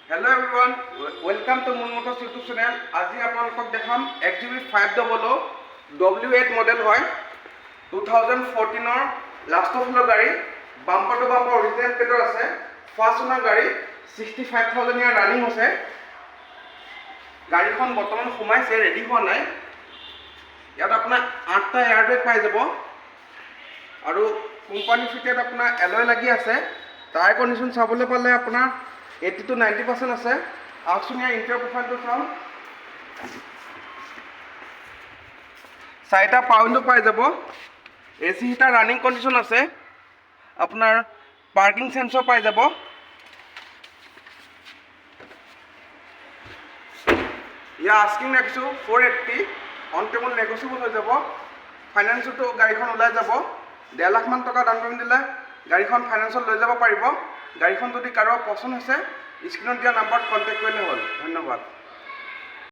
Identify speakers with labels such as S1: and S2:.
S1: Hello everyone, welcome to Moon Motors YouTube channel. আজি আপোনালোকক দেখাম XUV 500 W8 মডেল হয় 2014 ৰ লাষ্ট অফৰ গাড়ী বাম্পাৰ টু বাম্পাৰ অৰিজিনেল পেডৰ আছে ফাৰ্ষ্ট ওনাৰ গাড়ী 65000 ইয়াৰ ৰানিং আছে গাড়ীখন বৰ্তমান সোমাইছে ৰেডি হোৱা নাই ইয়াত আপোনাৰ 8টা এয়াৰ বেগ পাই যাব আৰু কোম্পানী ফিটেড আপোনাৰ এলয় লাগি আছে টায়াৰ কণ্ডিশ্যন চাবলৈ পালে আপোনাৰ 80 to 90% আছে আহকচোন ইয়াৰ ইণ্টাৰ প্ৰফাইলটো চাওঁ চাৰিটা পাউণ্ডো পাই যাব এচি হিটাৰ ৰানিং কণ্ডিশ্যন আছে আপোনাৰ পাৰ্কিং সেন্সৰ পাই যাব ইয়াৰ আস্কিং ৰাখিছোঁ 480 অন টেবল নেগোচিয়েবল হৈ যাব ফাইনেন্সতো গাড়ীখন ওলাই যাব 1.5 লাখ মান টকা ডাউন পেমেণ্ট দিলে গাড়ীখন ফাইনেন্সত লৈ যাব পাৰিব গাড়ীখন যদি কাৰোবাৰ পছন্দ হৈছে স্ক্ৰিনত দিয়া নাম্বাৰত কণ্টেক্ট কৰিলে হ'ল ধন্যবাদ